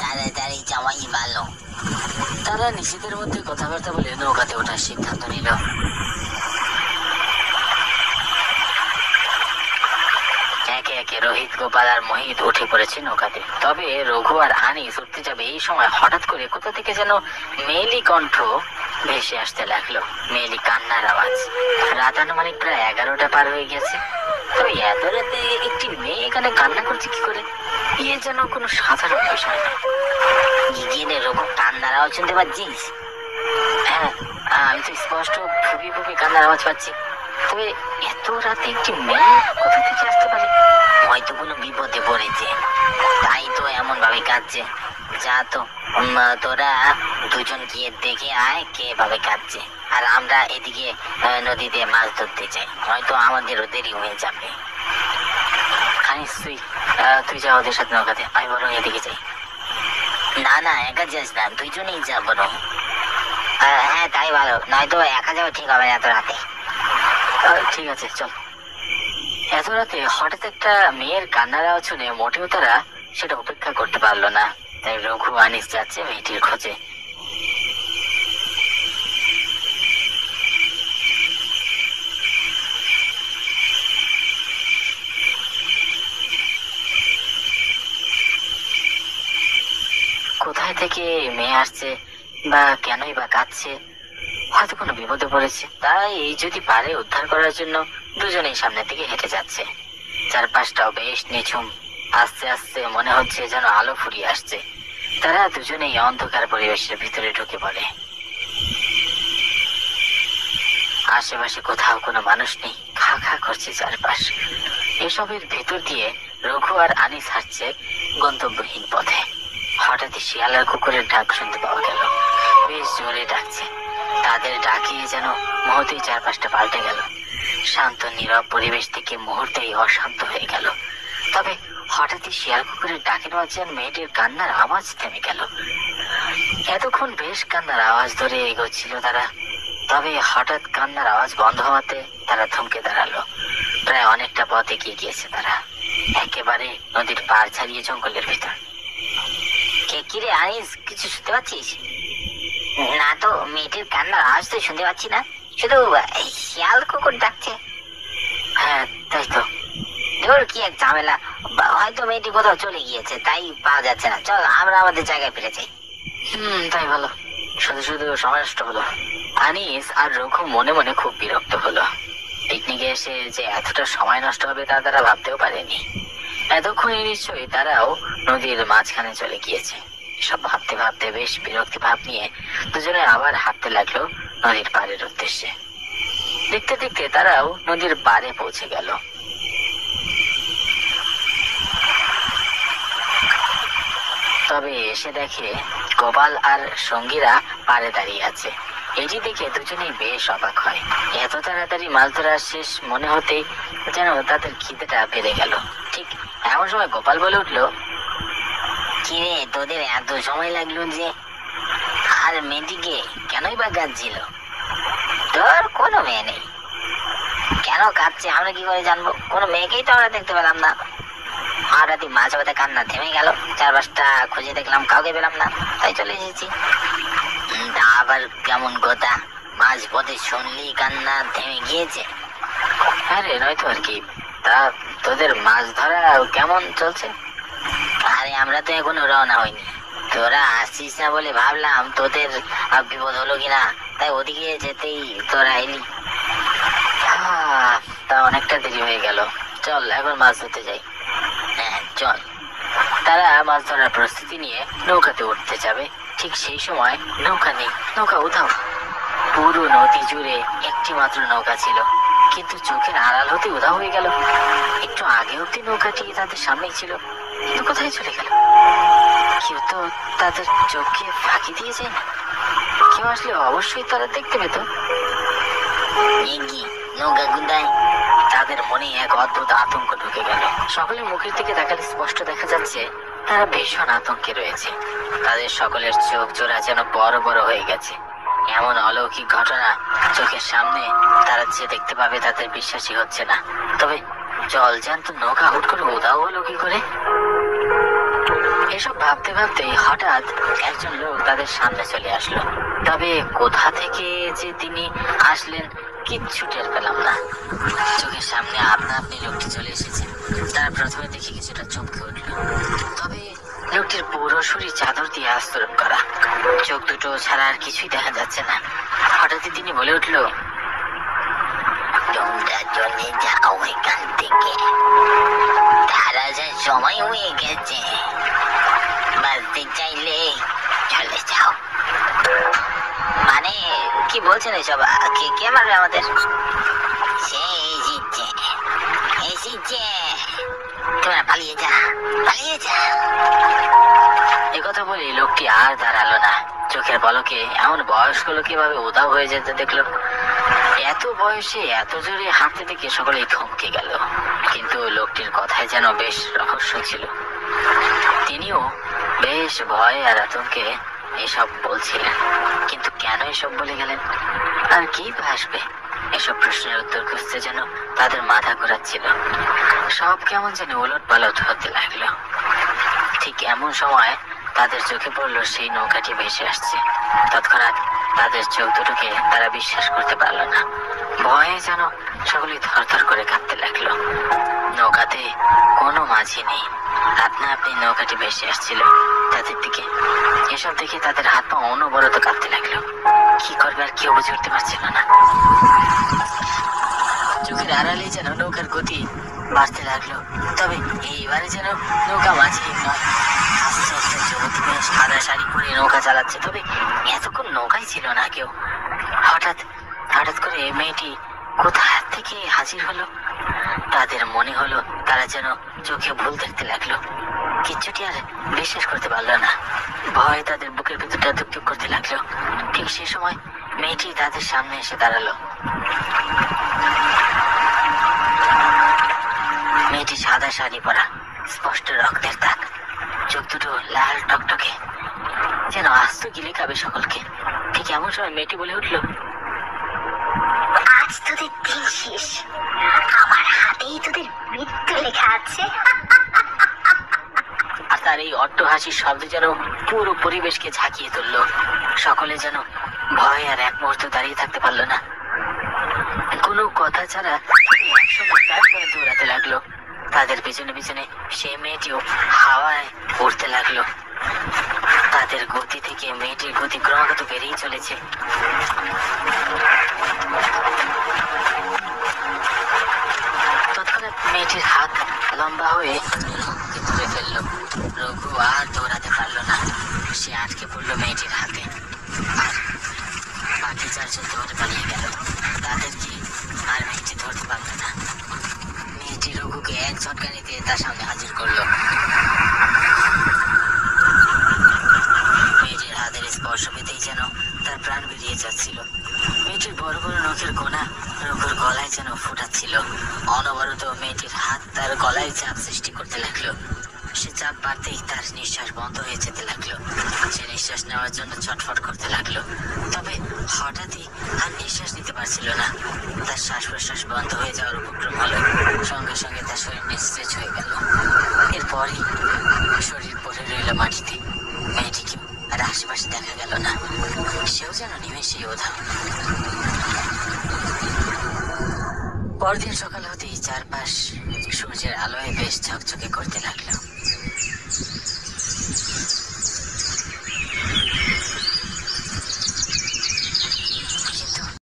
তাড়াতাড়ি যাওয়াই ভালো। তারা নিজেদের মধ্যে কথাবার্তা বলে নৌকাতে ওঠার সিদ্ধান্ত নিল। একে একে রোহিত, গোপাল আর মোহিত উঠে পড়েছে নৌকাতে। তবে রঘু আর আনিস উঠতে যাবে এই সময় হঠাৎ করে কোথা থেকে যেন মেয়েলি কণ্ঠ ভেসে আসতে লাগলো, মেয়েলি কান্নার আওয়াজ। রাত আনুমানিক প্রায় 11টা পার হয়ে গেছে। তবে এত রাতে একটি মেয়ে এখানে কান্না করছে কি করে? ইয়ে যেন কোনো সাধারণ বিষয় না। গিয়ে রঘু কান্নার আওয়াজ শুনতে পাচ্ছিস? হ্যাঁ, আমি তো স্পষ্ট ফুপিয়ে ফুপিয়ে কান্নার আওয়াজ পাচ্ছি। তবে এত রাতে একটি মেয়ে কোথা থেকে আসতে পারে? হয়তো কোনো বিপদে পড়েছে, তাই তো এমন ভাবে কাঁদছে। যা তো, তোরা দুজন গিয়ে দেখে আয় কে ভাবে কাঁদছে। আর আমরা এদিকে নদীতে মাছ ধরতে চাই, হয়তো আমাদেরও দেরি হয়ে যাবে। আনিস, তুই যা ওদের সাথে নৌকাতে, আমি বরং এদিকে যাই। না না, একা যাস না, দুইজনেই যাবো না। হ্যাঁ তাই ভালো, নয়তো একা যাওয়া ঠিক হবে না এত রাতে। ঠিক আছে, চল। এত রাতে হঠাৎ একটা মেয়ের কান্নার আওয়াজ শুনে মোটেও তারা সেটা উপেক্ষা করতে পারলো না। তাই রঘু আনিস যাচ্ছে মেয়েটির খোঁজে। কোথায় থেকে মেয়ে আসছে বা কেনই বা কাঁদছে? হয়তো কোনো বিপদে পড়েছে, তাই এই যদি পারে উদ্ধার করার জন্য দুজনেই সামনের দিকে হেঁটে যাচ্ছে। চারপাশটাও বেশ নিঝুম। আস্তে আস্তে মনে হচ্ছে যেন আলো ফুরিয়ে আসছে। তারা দুজনেই অন্ধকার পরিবেশের ভিতরে ঢুকে পড়ে। আশেপাশে কোথাও কোনো মানুষ নেই, খা খা করছে চারপাশ। এসবের ভেতর দিয়ে রঘু আর আনিস হাঁটছে গন্তব্যহীন পথে। হঠাৎই শিয়াল আর কুকুরের ডাক শুনতে পাওয়া গেল। বেশ জোরে ডাকছে। তাদের ডাকে যেন মুহূর্তেই চারপাশটা পাল্টে গেল। শান্ত নীরব পরিবেশ থেকে মুহূর্তেই অশান্ত হয়ে গেল। তবে হঠাৎই শিয়াল কুকুরের ডাকের মাঝে মেয়েটির কান্নার আওয়াজ থেমে গেল। এতক্ষণ বেশ কান্নার আওয়াজ ধরে এগোচ্ছিল তারা। তবে হঠাৎ কান্নার আওয়াজ বন্ধ হওয়াতে তারা থমকে দাঁড়ালো। প্রায় অনেকটা পথ এগিয়ে গিয়েছে তারা, একেবারে নদীর পাড় ছাড়িয়ে জঙ্গলের ভিতর। কে কিরে আনিস, কিছু শুনতে পাচ্ছিস? না তো, মেয়েটির কান্নার আওয়াজ তো শুনতে পাচ্ছি না, শুধু শিয়াল কুকুর ডাকছে। হ্যাঁ তাই তো। ধর কি এক ঝামেলা, হয়তো মেয়েটি কোথাও চলে গিয়েছে, তাই পাওয়া যাচ্ছে না। চল আমরা আমাদের জায়গায় ফিরে যাই। তাই ভালো, শুধু শুধু সময় নষ্ট হলো। আনিস আর রঘু মনে মনে খুব বিরক্ত হলো। পিকনিকে এসে যে এতটা সময় নষ্ট হবে তা তারা ভাবতেও পারেনি। এতক্ষণে নিশ্চয়ই তারাও নদীর মাঝখানে চলে গিয়েছে। সব ভাবতে ভাবতে বেশ বিরক্তি ভাব নিয়ে দুজনে আবার হাঁটতে লাগলো নদীর পাড়ের উদ্দেশ্যে। দেখতে দেখতে তারাও নদীর পাড়ে পৌঁছে গেল। তবে এসে দেখে গোপাল আর সঙ্গীরা পাড়ে দাঁড়িয়ে আছে। এটি দেখে দুজনেই বেশ অবাক হয়। এত তাড়াতাড়ি মাছ ধরা শেষ মনে হতেই যেন তাদের খিদেটা বেড়ে গেল। ঠিক এমন সময় গোপাল বলে উঠলো, কিরে, তোদের এত সময় লাগলো যে? আর মেয়েটিকে কেনই বা কাঁদছিল? তোর কোনো মেয়ে নেই, কেন কাঁদছে আমরা কি করে জানবো? কোনো মেয়েকেই তো আমরা দেখতে পেলাম না। হঠাৎই মাঝে পথে কান্না থেমে গেল। চারপাশটা খুঁজে দেখলাম, কাউকে পেলাম না, তাই চলে এসেছি। তা আবার কেমন কথা? মাঝ পথে শুনলি কান্না থেমে গিয়েছে? আরে নয়তো আর কি। তা তোদের মাছ ধরা কেমন চলছে? আরে আমরা তো এখনো রওনা হইনি, তোরা আসছিস না বলে ভাবলাম তোদের বিপদ হলো কিনা, তাই ওদিকে যেতেই তোরা এলি। তা অনেকটা দেরি হয়ে গেল, চল এখন মাছ ধরতে যাই। হ্যাঁ চল। তারা মাছ ধরার প্রস্তুতি নিয়ে নৌকাতে উঠতে যাবে। ঠিক সেই সময় নৌকা নেই, নৌকা উধাও। পুরো নদী জুড়ে একটি মাত্র নৌকা ছিল, কিন্তু চোখের আড়াল হতে উধাও হয়ে গেল। একটু আগে অব্দি নৌকাটি তাদের সামনেই ছিল, কিন্তু কোথায় চলে গেল? কেউ তো তাদের চোখকে ফাঁকি দিয়ে যায় না। কেউ আসলে অবশ্যই তারা দেখতে পেত। নৌকা কোথায়? তাদের মনে এক অদ্ভুত আতঙ্ক ঢুকে গেল। সকলের মুখের দিকে তাকালে স্পষ্ট দেখা যাচ্ছে তারা ভীষণ আতঙ্কে রয়েছে। তাদের সকলের চোখ জোড়া যেন বড় বড় হয়ে গেছে। এমন অলৌকিক ঘটনা চোখের সামনে তারা যে দেখতে পাবে তাদের বিশ্বাসই হচ্ছে না। তবে জলজ্যান্ত নৌকা হুট করে উধাও হলো কি করে? এসব ভাবতে ভাবতে হঠাৎ একজন লোক তাদের সামনে চলে আসলো। তবে কোথা থেকে যে তিনি আসলেন কিচ্ছু টের পেলাম না। চোখের সামনে আপনা আপনি লোকটি চলে এসেছে। তার প্রথমে দেখে কিছুটা চমকে উঠল। তবে লোকটির পুরো শরীর চাদর দিয়ে আস্তরণ করা, চোখ দুটো ছাড়া আর কিছুই দেখা যাচ্ছে না। হঠাৎই তিনি বলে উঠল, তোমরা চলে যাও এখান থেকে, তারা যে সময় হয়ে গেছে, বাঁচতে চাইলে চলে যাও। মানে কি বলছেন এসব? কে মারবে আমাদের? সে এসেছে, এসেছে, তোমরা পালিয়ে যা, পালিয়ে যা। একথা বলে লোকটি আর দাঁড়ালো না। চোখের পলকে এমন বয়স্ক লোক কিভাবে উধাও হয়ে যেতে দেখলো। এত বয়সে এত জোরে হাঁটতে দেখে সকলেই থমকে গেল। কিন্তু লোকটির কথায় যেন বেশ রহস্য ছিল। তিনিও বেশ ভয় আর আতঙ্কে এসব বলছিলেন। কিন্তু কেন এসব বলে গেলেন, আর কি ভাসবে, এসব প্রশ্নের উত্তর খুঁজতে যেন তাদের মাথা ঘোরাচ্ছিল। সব কেমন যেন উলট পালট হতে লাগলো। ঠিক এমন সময় তাদের চোখে পড়লো সেই নৌকাটি ভেসে আসছে। তৎক্ষণাৎ তাদের চোখ দুটোকে তারা বিশ্বাস করতে পারলো না। ভয়ে যেন সকলেই থরথর করে কাঁপতে লাগলো। নৌকাতে কোনো মাঝি নেই, আপনা আপনি নৌকাটি ভেসে আসছিল তাদের দিকে। এসব দেখে তাদের হাত পা অনবরত কাঁপতে লাগলো। কি করবে আর কেউ বুঝে উঠতে পারছিল না। চোখের আড়ালে যেন নৌকার গতি বাড়তে লাগলো। তবে এইবারে যেন নৌকা মাঝি নয়, আস্তে আস্তে যুবতী মেয়ে সাদা শাড়ি পরে নৌকা চালাচ্ছে। তবে এতক্ষণ নৌকায় ছিল না কেউ। হঠাৎ হঠাৎ করে মেয়েটি কোথা থেকে হাজির হলো। তাদের মনে হলো তারা যেন চোখে ভুল দেখতে লাগলো। কিচ্ছুটি আর বিশ্বাস করতে পারলো না। ভয়ে তাদের বুকের ভিতরটা ধুকধুক করতে লাগলো। ঠিক সে সময় মেয়েটি তাদের সামনে এসে দাঁড়ালো। মেয়েটি সাদা শাড়ি পরা, স্পষ্ট রক্তের দাগ, চোখ দুটো লাল টকটকে, যেন আস্ত গিলে খাবে সকলকে। ঠিক এমন সময় মেয়েটি বলে উঠলো, আজ তোদের দিন শেষ, আমার হাতেই তোদের মৃত্যু লেখা আছে। আর তার এই অট্ট হাসির শব্দ যেন পুরো পরিবেশকে ঝাঁকিয়ে তুললো। সকলে যেন ভয় আর এক মুহূর্ত দাঁড়িয়ে থাকতে পারলো না। কোনো কথা ছাড়া একসঙ্গে তারপরে দৌড়াতে লাগলো। তাদের পিছনে পিছনে সেই মেয়েটিও হাওয়ায় উড়তে লাগলো। তাদের গতি থেকে মেয়েটির গতি ক্রমাগত বেড়েই চলেছে। তৎক্ষণাৎ মেয়েটির হাত লম্বা হয়ে ধরে ফেললো। রঘু আর দৌড়াতে পারলো না। সে আটকে পড়লো মেয়েটির হাতে। আর বাকি চারজন দৌড়ে পালিয়ে গেল। তাদেরকে আর মেয়েটি ধরতে পারলো না। মেয়েটি রঘুকে এক ঝটকানিতে তার সামনে হাজির করলো। মেয়েটির হাতের স্পর্শ পেতেই যেন তার প্রাণ বেরিয়ে যাচ্ছিল। মেয়েটির বড় বড় নখের কোনা রঘুর গলায় যেন ফুটাচ্ছিল। অনবরত মেয়েটির হাত তার গলায় চাপ সৃষ্টি করতে লাগলো। সে চাপ বাড়তেই তার নিঃশ্বাস বন্ধ হয়ে যেতে লাগলো। সে নিঃশ্বাস নেওয়ার জন্য ছটফট করতে লাগলো। তবে হঠাৎই আর নিঃশ্বাস নিতে পারছিল না। তার শ্বাস প্রশ্বাস বন্ধ হয়ে যাওয়ার উপক্রম হলো। সঙ্গে সঙ্গে তার শরীর নিস্তেজ হয়ে গেল। এরপরই শরীর পড়ে রইল মাটিতে। মেয়েটিকে আর আশেপাশে দেখা গেল না। সেও যেন নিমেষেই উধাও। পরদিন সকাল হতেই চারপাশ সূর্যের আলোয় বেশ ঝকঝকে করতে লাগলো।